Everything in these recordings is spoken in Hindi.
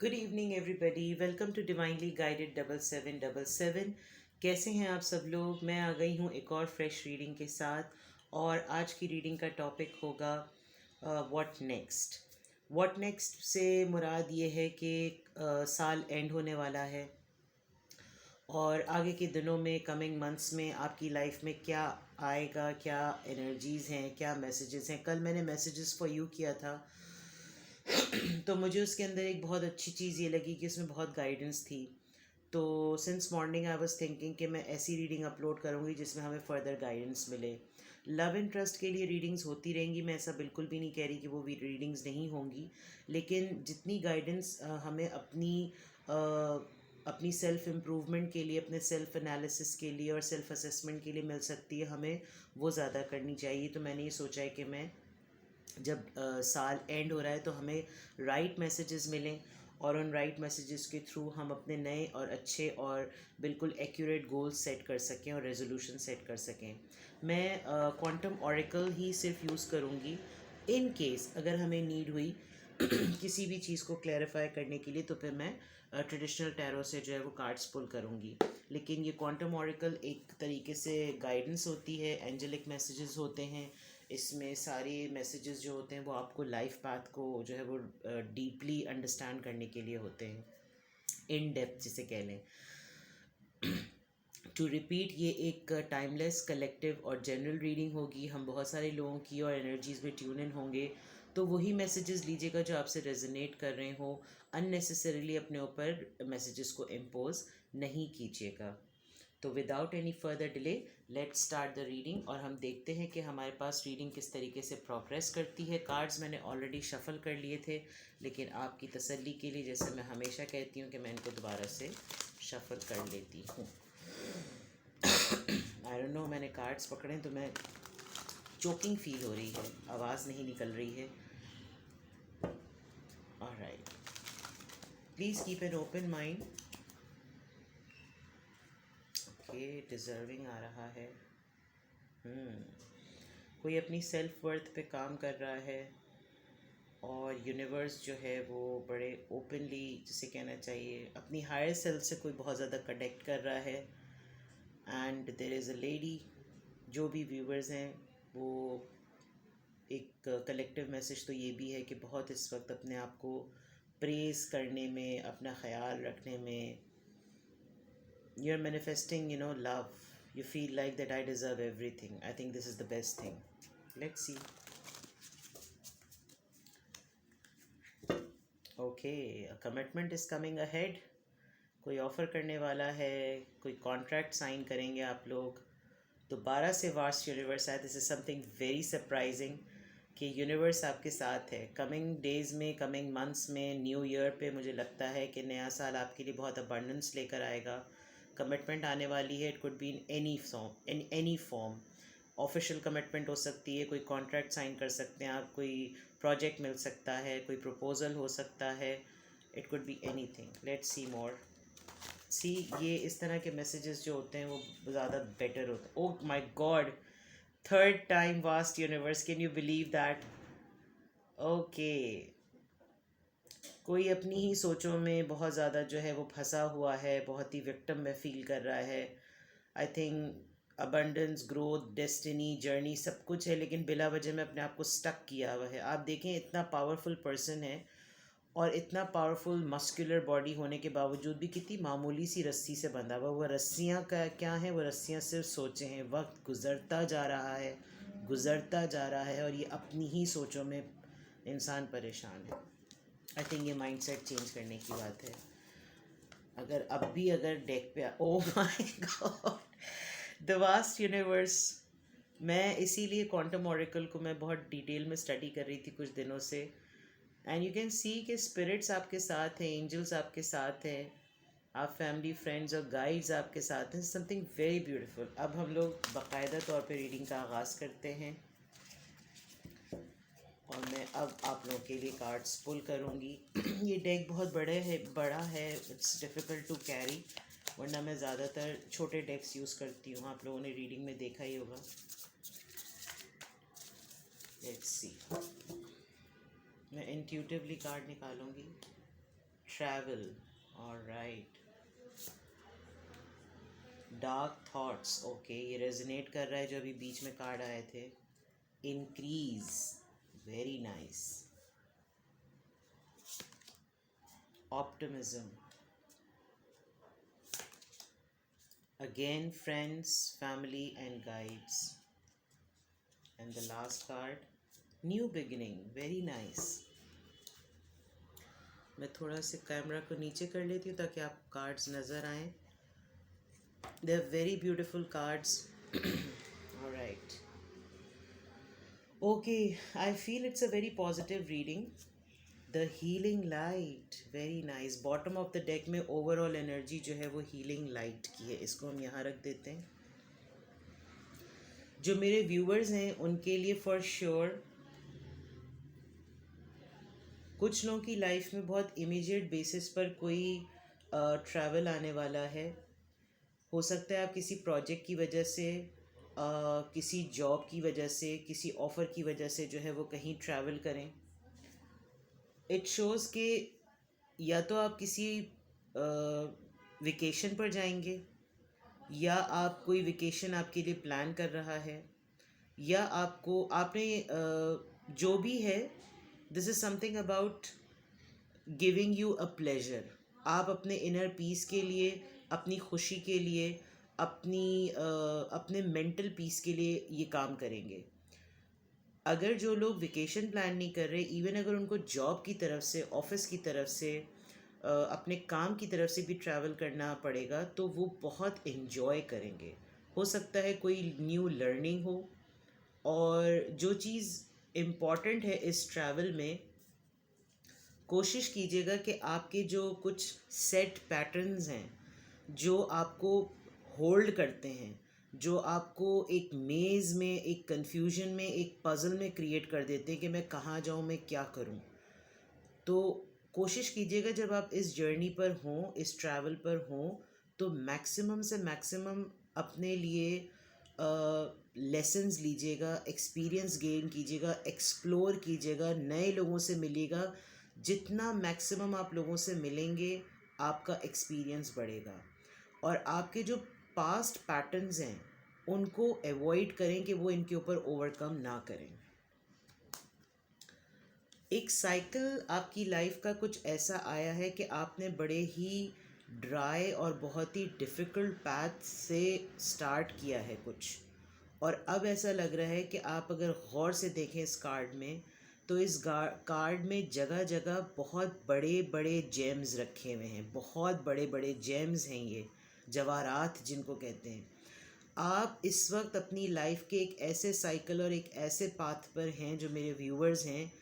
Good evening everybody, welcome to divinely guided 7777। कैसे हैं आप सब लोग। मैं आ गई हूँ एक और फ्रेश रीडिंग के साथ। और आज की रीडिंग का टॉपिक होगा व्हाट नेक्स्ट। व्हाट नेक्स्ट से मुराद ये है कि साल एंड होने वाला है और आगे के दिनों में, कमिंग मंथ्स में आपकी लाइफ में क्या आएगा, क्या एनर्जीज़ हैं, क्या मैसेजेस हैं। कल मैंने मैसेजेस फॉर यू किया था तो मुझे उसके अंदर एक बहुत अच्छी चीज़ ये लगी कि उसमें बहुत गाइडेंस थी। तो since morning I was thinking कि मैं ऐसी रीडिंग अपलोड करूँगी जिसमें हमें फर्दर गाइडेंस मिले। लव एंड ट्रस्ट के लिए रीडिंग्स होती रहेंगी, मैं ऐसा बिल्कुल भी नहीं कह रही कि वो भी रीडिंग्स नहीं होंगी, लेकिन जितनी गाइडेंस हमें अ, अपनी सेल्फ इम्प्रूवमेंट के लिए, अपने सेल्फ एनालिसिस के लिए और सेल्फ असेसमेंट के लिए मिल सकती है, हमें वो ज़्यादा करनी चाहिए। तो मैंने ये सोचा है कि मैं जब साल एंड हो रहा है तो हमें राइट मैसेजेस मिलें और उन राइट मैसेजेस के थ्रू हम अपने नए और अच्छे और बिल्कुल एक्यूरेट गोल्स सेट कर सकें और रेजोल्यूशन सेट कर सकें। मैं क्वांटम ऑरेकल ही सिर्फ यूज़ करूँगी इन केस अगर हमें नीड हुई किसी भी चीज़ को क्लैरिफाई करने के लिए, तो फिर मैं ट्रेडिशनल टैरो से जो है वो कार्ड्स पुल करूँगी। लेकिन ये क्वांटम ऑरेकल एक तरीके से गाइडेंस होती है, एंजेलिक मैसेजेस होते हैं। इसमें सारे मैसेजेस जो होते हैं वो आपको लाइफ पाथ को जो है वो डीपली अंडरस्टैंड करने के लिए होते हैं, इन डेप्थ जिसे कह लें। टू रिपीट, ये एक टाइमलेस, कलेक्टिव और जनरल रीडिंग होगी। हम बहुत सारे लोगों की और एनर्जीज में ट्यून इन होंगे, तो वही मैसेजेस लीजिएगा जो आपसे रेजोनेट कर रहे हो। अननेसेसरीली अपने ऊपर मैसेजेस को इम्पोज नहीं कीजिएगा। तो without any further delay let's start the reading और हम देखते हैं कि हमारे पास रीडिंग किस तरीके से प्रोग्रेस करती है। कार्ड्स मैंने ऑलरेडी शफल कर लिए थे, लेकिन आपकी तसल्ली के लिए, जैसे मैं हमेशा कहती हूँ, कि मैं इनको दोबारा से शफल कर लेती हूँ। आई डोंट नो, मैंने कार्ड्स पकड़े तो मैं चोकिंग फील हो रही है, आवाज़ नहीं निकल रही है। Alright, please keep an open mind. Okay, deserving आ रहा है। कोई अपनी सेल्फ वर्थ पे काम कर रहा है और यूनिवर्स जो है वो बड़े ओपनली, जिसे कहना चाहिए, अपनी हायर सेल्फ से कोई बहुत ज़्यादा कनेक्ट कर रहा है। And there is a lady. जो भी व्यूवर्स हैं वो, एक कलेक्टिव मैसेज तो ये भी है कि बहुत इस वक्त अपने आप को प्रेज़ करने में, अपना ख्याल रखने में, you're manifesting, love. You feel like that I deserve everything. I think this is the best thing. Let's see. Okay, a commitment is coming ahead. कोई ऑफ़र करने वाला है, कोई कॉन्ट्रैक्ट साइन करेंगे आप लोग। तो 12 से वास्ट यूनिवर्स है। This is something very surprising कि यूनिवर्स आपके साथ है। कमिंग डेज़ में, कमिंग मंथ्स में, न्यू ईयर पे मुझे लगता है कि नया साल आपके लिए बहुत अबंडेंस लेकर आएगा। कमिटमेंट आने वाली है। It could be in any form. Official commitment हो सकती है, कोई कॉन्ट्रैक्ट साइन कर सकते हैं आप, कोई प्रोजेक्ट मिल सकता है, कोई प्रपोजल हो सकता है। It could be anything. Let's see more. See, ये इस तरह के मैसेजेस जो होते हैं वो ज़्यादा बेटर होते हैं। Oh my God, third time vast universe, can you believe that. Okay, कोई अपनी ही सोचों में बहुत ज़्यादा जो है वो फंसा हुआ है, बहुत ही विक्टिम में फील कर रहा है। I think abundance, growth, destiny, journey सब कुछ है, लेकिन बिला वजह में अपने आप को स्टक किया हुआ है। आप देखें, इतना पावरफुल पर्सन है और इतना पावरफुल मस्कुलर बॉडी होने के बावजूद भी कितनी मामूली सी रस्सी से बंधा हुआ। वो रस्सियाँ का क्या है, वो रस्सियाँ सिर्फ सोचें हैं। वक्त गुज़रता जा रहा है, गुज़रता जा रहा है, और ये अपनी ही सोचों में इंसान परेशान है। आई थिंक ये माइंडसेट चेंज करने की बात है। अगर डेक पे oh my God, the vast universe. मैं इसीलिए क्वांटम ऑरेकल को मैं बहुत डिटेल में स्टडी कर रही थी कुछ दिनों से। एंड यू कैन सी कि स्पिरिट्स आपके साथ हैं, एंजल्स आपके साथ हैं, आप फैमिली, फ्रेंड्स और गाइड्स आपके साथ हैं। Something very beautiful. अब हम लोग बाकायदा तौर पे रीडिंग का आगाज़ करते हैं और मैं अब आप लोगों के लिए कार्ड्स पुल करूँगी। ये डेक बहुत बड़ा है। इट्स डिफ़िकल्ट टू कैरी, वरना मैं ज़्यादातर छोटे डेक्स यूज़ करती हूँ। आप लोगों ने रीडिंग में देखा ही होगा। लेट्स सी, मैं इंट्यूटिवली कार्ड निकालूंगी। Travel, alright. Dark thoughts, okay, ये रेजोनेट कर रहा है जो अभी बीच में कार्ड आए थे। Increase, very nice. Optimism, again friends, family and guides. And the last card, new beginning, very nice. मैं थोड़ा सा कैमरा को नीचे कर लेती हूँ ताकि आप कार्ड्स नज़र आएँ। They are very beautiful cards. Alright, okay, I feel it's a very positive reading. The healing light, very nice. Bottom of the deck में ओवरऑल एनर्जी जो है वो हीलिंग लाइट की है। इसको हम यहाँ रख देते हैं। जो मेरे व्यूवर्स हैं उनके लिए फॉर श्योर कुछ लोगों की लाइफ में बहुत इमीडिएट बेसिस पर कोई ट्रैवल आने वाला है। हो सकता है आप किसी प्रोजेक्ट की वजह से, किसी जॉब की वजह से, किसी ऑफ़र की वजह से जो है वो कहीं ट्रैवल करें। इट शोज़ कि या तो आप किसी वेकेशन पर जाएंगे, या आप कोई वेकेशन आपके लिए प्लान कर रहा है, या आपको आपने जो भी है, this is something about giving you a pleasure. आप अपने इनर पीस के लिए, अपनी खुशी के लिए, अपने मेंटल पीस के लिए ये काम करेंगे। अगर जो लोग वेकेशन प्लान नहीं कर रहे, इवन अगर उनको जॉब की तरफ से, ऑफिस की तरफ से, अपने काम की तरफ से भी ट्रैवल करना पड़ेगा, तो वो बहुत इन्जॉय करेंगे। हो सकता है कोई न्यू लर्निंग हो। और जो चीज़ इम्पॉर्टेंट है इस ट्रैवल में, कोशिश कीजिएगा कि आपके जो कुछ सेट पैटर्न्स हैं जो आपको होल्ड करते हैं, जो आपको एक मेज़ में, एक कन्फ्यूजन में, एक पज़ल में क्रिएट कर देते हैं कि मैं कहाँ जाऊँ, मैं क्या करूँ। तो कोशिश कीजिएगा जब आप इस जर्नी पर हों, इस ट्रैवल पर हों, तो मैक्सिमम से मैक्सिमम अपने लिए लेसन्स लीजिएगा, एक्सपीरियंस गेन कीजिएगा, एक्सप्लोर कीजिएगा, नए लोगों से मिलिएगा। जितना मैक्सिमम आप लोगों से मिलेंगे, आपका एक्सपीरियंस बढ़ेगा। और आपके जो पास्ट पैटर्न्स हैं उनको अवॉइड करें कि वो इनके ऊपर ओवरकम ना करें। एक साइकिल आपकी लाइफ का कुछ ऐसा आया है कि आपने बड़े ही ड्राई और बहुत ही डिफ़िकल्ट पैथ से स्टार्ट किया है कुछ, और अब ऐसा लग रहा है कि आप अगर गौर से देखें इस कार्ड में, तो इस कार्ड में जगह जगह बहुत बड़े बड़े जेम्स रखे हुए हैं। बहुत बड़े बड़े जेम्स हैं ये, जवाहरात जिनको कहते हैं। आप इस वक्त अपनी लाइफ के एक ऐसे साइकिल और एक ऐसे पाथ पर हैं, जो मेरे व्यूवर्स हैं,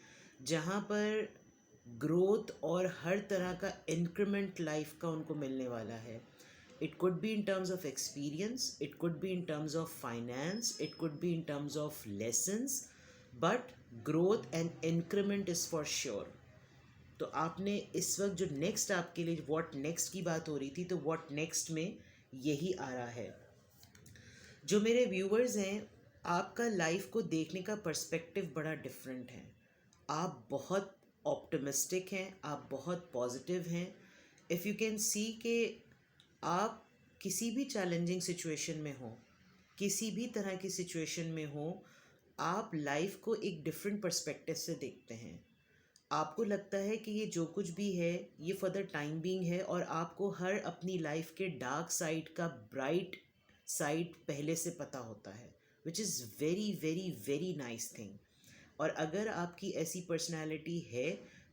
जहाँ पर ग्रोथ और हर तरह का इंक्रीमेंट लाइफ का उनको मिलने वाला है। It could be in terms of experience, it could be in terms of finance, it could be in terms of lessons, but growth and increment is for sure. तो आपने इस वक्त जो नेक्स्ट आपके लिए व्हाट नेक्स्ट की बात हो रही थी, तो व्हाट नेक्स्ट में यही आ रहा है। जो मेरे व्यूवर्स हैं, आपका लाइफ को देखने का पर्सपेक्टिव बड़ा डिफरेंट है। आप बहुत ऑप्टिमिस्टिक हैं, आप बहुत पॉजिटिव हैं। इफ़ यू कैन सी कि आप किसी भी चैलेंजिंग सिचुएशन में हो, किसी भी तरह की सिचुएशन में हो, आप लाइफ को एक डिफरेंट पर्सपेक्टिव से देखते हैं। आपको लगता है कि ये जो कुछ भी है ये फॉर द टाइम बीइंग है, और आपको हर अपनी लाइफ के डार्क साइड का ब्राइट साइड पहले से पता होता है, which is very very very nice thing. और अगर आपकी ऐसी पर्सनालिटी है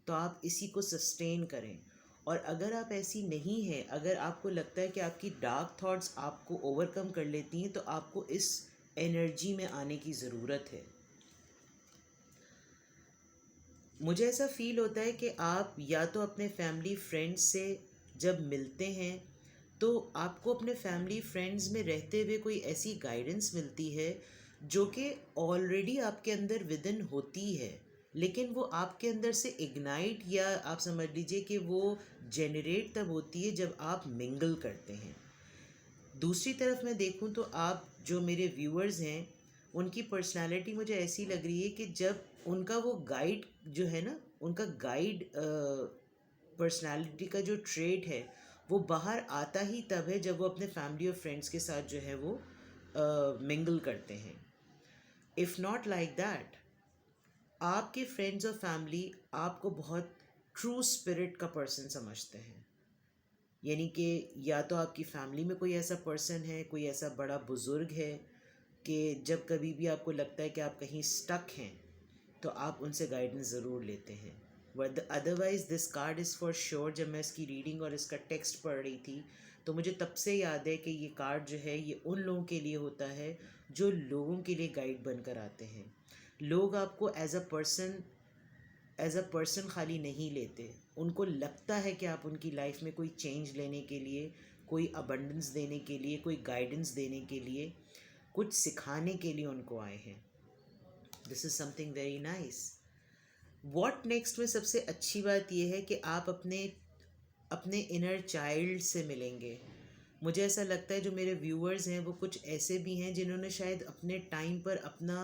तो आप इसी को सस्टेन करें। और अगर आप ऐसी नहीं है, अगर आपको लगता है कि आपकी डार्क थॉट्स आपको ओवरकम कर लेती हैं, तो आपको इस एनर्जी में आने की ज़रूरत है। मुझे ऐसा फील होता है कि आप या तो अपने फैमिली फ्रेंड्स से जब मिलते हैं, तो आपको अपने फैमिली फ्रेंड्स में रहते हुए कोई ऐसी गाइडेंस मिलती है जो कि ऑलरेडी आपके अंदर विद इन होती है, लेकिन वो आपके अंदर से इग्नाइट, या आप समझ लीजिए कि वो जेनरेट तब होती है जब आप मिंगल करते हैं। दूसरी तरफ मैं देखूं तो आप जो मेरे व्यूअर्स हैं, उनकी पर्सनालिटी मुझे ऐसी लग रही है कि जब उनका वो गाइड जो है ना, उनका गाइड पर्सनालिटी का जो ट्रेट है वो बाहर आता ही तब है जब वो अपने फैमिली और फ्रेंड्स के साथ जो है वो मिंगल करते हैं. इफ़ नॉट लाइक दैट, आपके फ्रेंड्स और फैमिली आपको बहुत ट्रू स्पिरिट का पर्सन समझते हैं. यानी कि या तो आपकी फैमिली में कोई ऐसा पर्सन है, कोई ऐसा बड़ा बुज़ुर्ग है कि जब कभी भी आपको लगता है कि आप कहीं स्टक हैं तो आप उनसे गाइडेंस ज़रूर लेते हैं. But otherwise this card is for sure. जब मैं इसकी रीडिंग और इसका टेक्स्ट पढ़ रही थी तो मुझे तब से याद है कि ये कार्ड जो है ये उन लोगों के लिए होता है जो लोगों के लिए गाइड बनकर आते हैं. लोग आपको एज अ पर्सन खाली नहीं लेते. उनको लगता है कि आप उनकी लाइफ में कोई चेंज लेने के लिए, कोई अबंडेंस देने के लिए, कोई गाइडेंस देने के लिए, कुछ सिखाने के लिए उनको आए हैं. This is something very nice. What next में सबसे अच्छी बात यह है कि आप अपने अपने इनर चाइल्ड से मिलेंगे. मुझे ऐसा लगता है जो मेरे व्यूअर्स हैं वो कुछ ऐसे भी हैं जिन्होंने शायद अपने टाइम पर अपना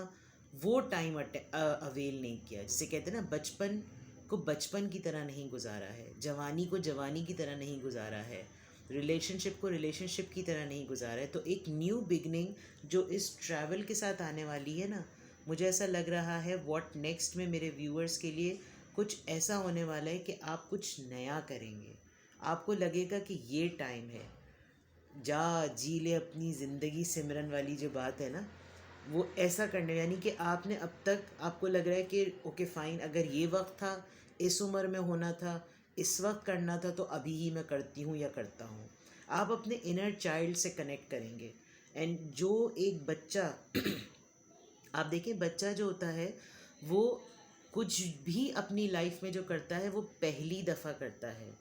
वो टाइम अवेल नहीं किया. जिसे कहते हैं ना, बचपन को बचपन की तरह नहीं गुजारा है, जवानी को जवानी की तरह नहीं गुजारा है, रिलेशनशिप को रिलेशनशिप की तरह नहीं गुजारा है. तो एक न्यू बिगनिंग जो इस ट्रैवल के साथ आने वाली है ना, मुझे ऐसा लग रहा है व्हाट नेक्स्ट में मेरे व्यूअर्स के लिए कुछ ऐसा होने वाला है कि आप कुछ नया करेंगे. आपको लगेगा कि ये टाइम है, जा जी ले अपनी ज़िंदगी सिमरन वाली जो बात है ना, वो ऐसा करने. यानी कि आपने अब तक आपको लग रहा है कि ओके फ़ाइन, अगर ये वक्त था, इस उम्र में होना था, इस वक्त करना था, तो अभी ही मैं करती हूँ या करता हूँ. आप अपने इनर चाइल्ड से कनेक्ट करेंगे. एंड जो एक बच्चा आप देखें, बच्चा जो होता है वो कुछ भी अपनी लाइफ में जो करता है वो पहली दफ़ा करता है.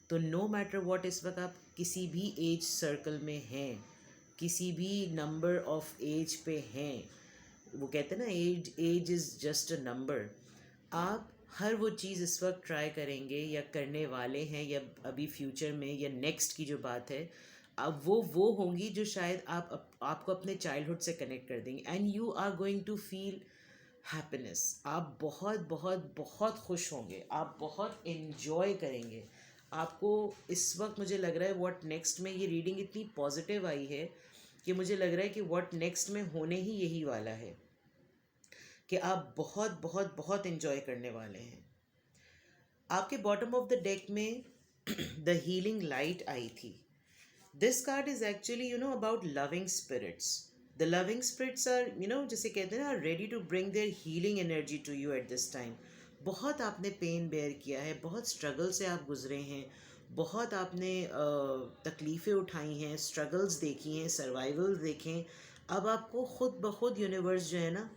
तो नो मैटर व्हाट, इस वक्त आप किसी भी एज सर्कल में हैं, किसी भी नंबर ऑफ एज पे हैं, वो कहते हैं ना, age is just a number. आप हर वो चीज़ इस वक्त ट्राई करेंगे या करने वाले हैं या अभी फ्यूचर में या नेक्स्ट की जो बात है, अब वो होंगी जो शायद आपको अपने चाइल्डहुड से कनेक्ट कर देंगे. And you are going to feel happiness. आप बहुत बहुत बहुत खुश होंगे, आप बहुत इन्जॉय करेंगे. आपको इस वक्त मुझे लग रहा है व्हाट नेक्स्ट में, ये रीडिंग इतनी पॉजिटिव आई है कि मुझे लग रहा है कि व्हाट नेक्स्ट में होने ही यही वाला है कि आप बहुत बहुत बहुत इन्जॉय करने वाले हैं. आपके बॉटम ऑफ द डेक में द हीलिंग लाइट आई थी. This card is actually about loving spirits. The loving spirits are जैसे कहते हैं ना, ready to bring their healing energy to you at this time. बहुत आपने पेन बेयर किया है, बहुत स्ट्रगल से आप गुजरे हैं, बहुत आपने तकलीफ़ें उठाई हैं, स्ट्रगल्स देखी हैं, सर्वाइवल देखें. अब आपको खुद ब खुद यूनिवर्स जो है ना,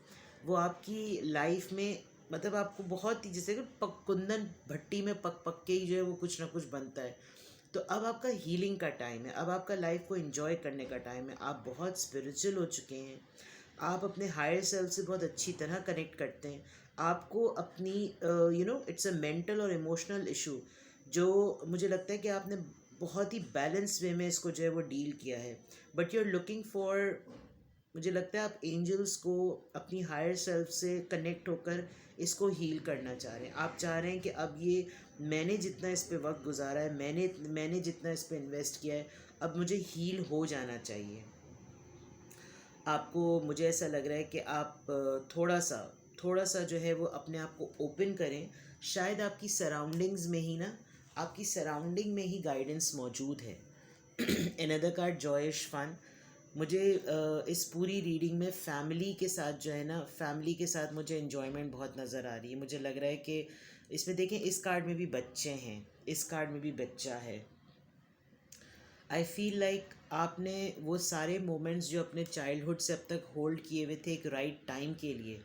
वो आपकी लाइफ में, मतलब आपको बहुत ही, जैसे कि कुंदन भट्टी में पक पक के ही जो है वो कुछ ना कुछ बनता है. तो अब आपका हीलिंग का टाइम है, अब आपका लाइफ को एंजॉय करने का टाइम है. आप बहुत स्पिरिचुअल हो चुके हैं, आप अपने हायर सेल्फ से बहुत अच्छी तरह कनेक्ट करते हैं. आपको अपनी इट्स अ मेंटल और इमोशनल इशू जो मुझे लगता है कि आपने बहुत ही बैलेंस वे में इसको जो है वो डील किया है. But you are looking for, मुझे लगता है आप एंजल्स को अपनी हायर सेल्फ से कनेक्ट होकर इसको हील करना चाह रहे हैं. आप चाह रहे हैं कि अब ये, मैंने जितना इस पे वक्त गुजारा है, मैंने जितना इस पे इन्वेस्ट किया है, अब मुझे हील हो जाना चाहिए. आपको, मुझे ऐसा लग रहा है कि आप थोड़ा सा जो है वो अपने आप को ओपन करें. शायद आपकी सराउंडिंग्स में ही ना, आपकी सराउंडिंग में ही गाइडेंस मौजूद है. Another card, joyous fun. मुझे इस पूरी रीडिंग में फैमिली के साथ जो है ना, फैमिली के साथ मुझे इन्जॉयमेंट बहुत नज़र आ रही है. मुझे लग रहा है कि इसमें देखें, इस कार्ड में भी बच्चे हैं, इस कार्ड में भी बच्चा है. आई फील लाइक आपने वो सारे मोमेंट्स जो अपने चाइल्डहुड से अब तक होल्ड किए हुए थे एक राइट टाइम के लिए,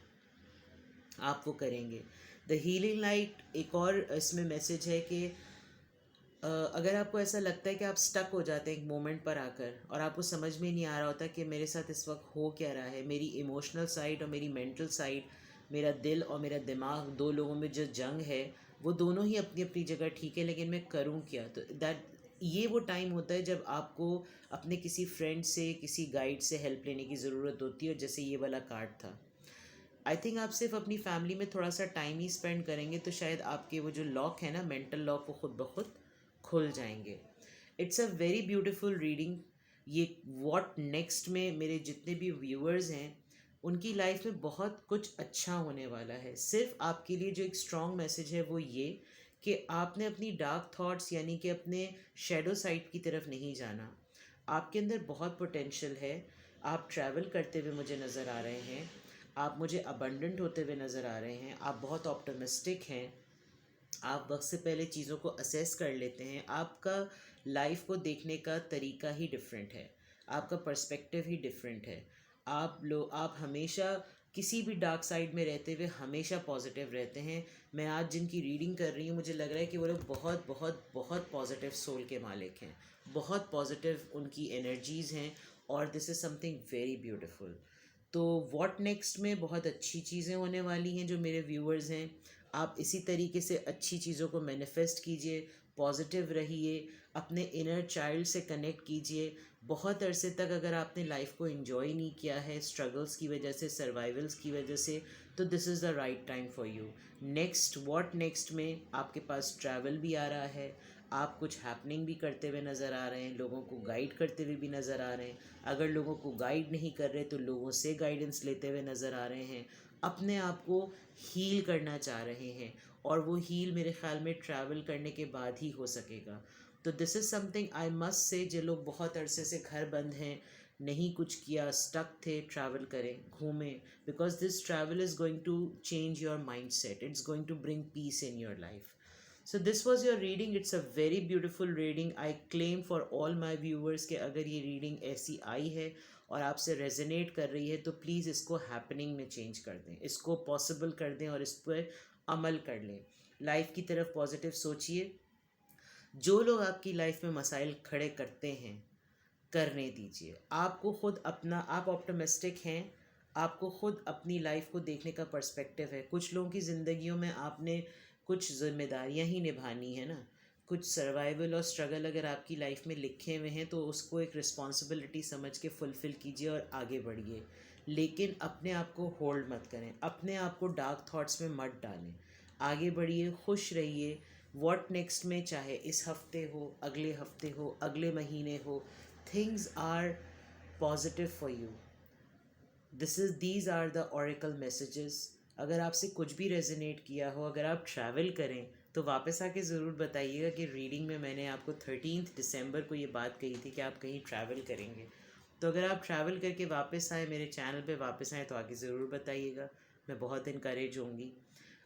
आप वो करेंगे. द हीलिंग लाइट, एक और इसमें मैसेज है कि अगर आपको ऐसा लगता है कि आप स्टक हो जाते हैं एक मोमेंट पर आकर और आपको समझ में नहीं आ रहा होता कि मेरे साथ इस वक्त हो क्या रहा है, मेरी इमोशनल साइड और मेरी मेंटल साइड, मेरा दिल और मेरा दिमाग, दो लोगों में जो जंग है वो दोनों ही अपनी अपनी जगह ठीक है, लेकिन मैं करूं क्या. तो ये वो टाइम होता है जब आपको अपने किसी फ्रेंड से, किसी गाइड से हेल्प लेने की ज़रूरत होती है. और जैसे ये वाला कार्ड था, आई थिंक आप सिर्फ अपनी फैमिली में थोड़ा सा टाइम ही स्पेंड करेंगे तो शायद आपके वो जो लॉक है ना, मेंटल लॉक, वो खुद ब खुद खुल जाएंगे. It's a very beautiful reading. ये व्हाट नेक्स्ट में मेरे जितने भी व्यूअर्स हैं उनकी लाइफ में बहुत कुछ अच्छा होने वाला है. सिर्फ आपके लिए जो एक स्ट्रॉन्ग मैसेज है वो ये कि आपने अपनी डार्क थॉट्स यानी कि अपने शेडो साइड की तरफ नहीं जाना. आपके अंदर बहुत पोटेंशियल है. आप ट्रैवल करते हुए मुझे नज़र आ रहे हैं. आप मुझे अबंडेंट होते हुए नज़र आ रहे हैं. आप बहुत ऑप्टिमिस्टिक हैं. आप वक्त से पहले चीज़ों को असेस कर लेते हैं. आपका लाइफ को देखने का तरीका ही डिफरेंट है. आपका पर्सपेक्टिव ही डिफरेंट है. आप हमेशा किसी भी डार्क साइड में रहते हुए हमेशा पॉजिटिव रहते हैं. मैं आज जिनकी रीडिंग कर रही हूँ मुझे लग रहा है कि वो लोग बहुत बहुत बहुत पॉजिटिव सोल के मालिक हैं. बहुत पॉजिटिव उनकी एनर्जीज़ हैं और this is something very beautiful. तो व्हाट नेक्स्ट में बहुत अच्छी चीज़ें होने वाली हैं जो मेरे व्यूअर्स हैं. आप इसी तरीके से अच्छी चीज़ों को मैनिफेस्ट कीजिए. पॉजिटिव रहिए. अपने इनर चाइल्ड से कनेक्ट कीजिए. बहुत अरसे तक अगर आपने लाइफ को एंजॉय नहीं किया है स्ट्रगल्स की वजह से, सर्वाइवल्स की वजह से, तो this is the right time for you. Next what next में आपके पास ट्रैवल भी आ रहा है. आप कुछ हैपनिंग भी करते हुए नज़र आ रहे हैं. लोगों को गाइड करते हुए भी नज़र आ रहे हैं. अगर लोगों को गाइड नहीं कर रहे तो लोगों से गाइडेंस लेते हुए नज़र आ रहे हैं. अपने आप को हील करना चाह रहे हैं और वो हील मेरे ख्याल में ट्रैवल करने के बाद ही हो सकेगा. तो this is something I must say. जो लोग बहुत अरसे से घर बंद हैं, नहीं कुछ किया, स्टक थे, ट्रैवल करें, घूमें. Because this travel is going to change your mindset. It's going to bring peace in your life. So this was your reading. It's a very beautiful reading. I claim for all my viewers कि अगर ये reading ऐसी आई है और आपसे रेजोनेट कर रही है तो प्लीज़ इसको हैपनिंग में चेंज कर दें, इसको पॉसिबल कर दें और इस पर अमल कर लें. लाइफ की तरफ पॉजिटिव सोचिए. जो लोग आपकी लाइफ में मसाइल खड़े करते हैं करने दीजिए. आपको खुद अपना, आप ऑप्टिमिस्टिक हैं. आपको खुद अपनी लाइफ को देखने का पर्सपेक्टिव है. कुछ लोगों की ज़िंदगियों में आपने कुछ जिम्मेदारियां ही निभानी है ना. कुछ सर्वाइवल और स्ट्रगल अगर आपकी लाइफ में लिखे हुए हैं तो उसको एक रिस्पॉन्सिबिलिटी समझ के फुलफ़िल कीजिए और आगे बढ़िए. लेकिन अपने आप को होल्ड मत करें. अपने आप को डार्क थॉट्स में मत डालें. आगे बढ़िए, खुश रहिए. व्हाट नेक्स्ट में चाहे इस हफ्ते हो, अगले हफ्ते हो, अगले महीने हो, things are positive for you. These are the oracle messages. अगर आपसे कुछ भी रेजोनेट किया हो, अगर आप ट्रैवल करें तो वापस आके ज़रूर बताइएगा कि रीडिंग में मैंने आपको 13 दिसंबर को ये बात कही थी कि आप कहीं ट्रैवल करेंगे. तो अगर आप ट्रैवल करके वापस आए, मेरे चैनल पे वापस आए, तो आके ज़रूर बताइएगा. मैं बहुत इनकरेज होंगी.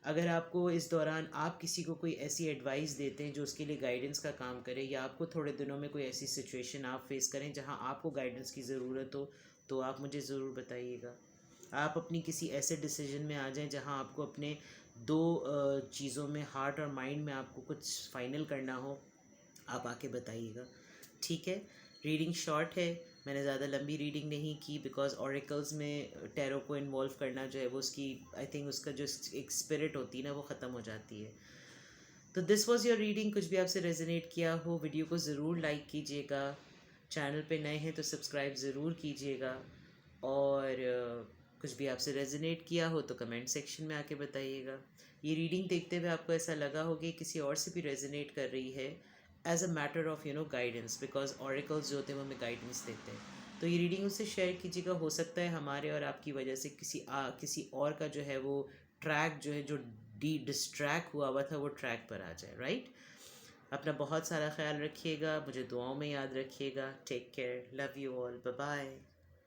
अगर आपको इस दौरान आप किसी को कोई ऐसी एडवाइस देते हैं जो उसके लिए गाइडेंस का काम करे, या आपको थोड़े दिनों में कोई ऐसी सिचुएशन आप फेस करें जहां आपको गाइडेंस की ज़रूरत हो, तो आप मुझे ज़रूर बताइएगा. आप अपनी किसी ऐसे डिसीजन में आ जाएं जहां आपको अपने दो चीज़ों में, हार्ट और माइंड में, आपको कुछ फाइनल करना हो, आप आके बताइएगा. ठीक है. रीडिंग शॉर्ट है. मैंने ज़्यादा लंबी रीडिंग नहीं की बिकॉज ऑरिकल्स में टैरो को इन्वॉल्व करना जो है वो उसकी, आई थिंक उसका जो एक स्पिरिट होती है ना वो ख़त्म हो जाती है. तो दिस वॉज योर रीडिंग. कुछ भी आपसे रेजोनेट किया हो, वीडियो को ज़रूर लाइक कीजिएगा. चैनल पे नए हैं तो सब्सक्राइब ज़रूर कीजिएगा. और कुछ भी आपसे रेजोनेट किया हो तो कमेंट सेक्शन में आके बताइएगा. ये रीडिंग देखते हुए आपको ऐसा लगा हो कि किसी और से भी रेजोनेट कर रही है, as a matter of guidance, because oracles जो होते हैं वो हमें गाइडेंस देते हैं. तो ये रीडिंग उससे शेयर कीजिएगा. हो सकता है हमारे और आपकी वजह से किसी और का जो है वो ट्रैक जो है, जो डिस्ट्रैक हुआ हुआ था, वो ट्रैक पर आ जाए. राइट. अपना बहुत सारा ख्याल रखिएगा. मुझे दुआओं में याद रखिएगा. Take care. Love you all. Bye bye.